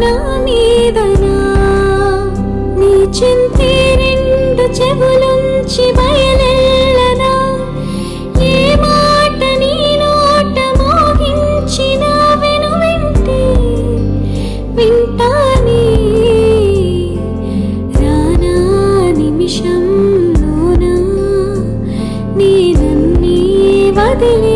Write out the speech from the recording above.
నా మీదనా నీ చింతే రెండు చెవులుంచి బయలెల్లనా ఏ మాట నీ నోట మోగించిన విను వింటే వింటానే రానా నిమిషంలోనా నీ నన్నే వదిలి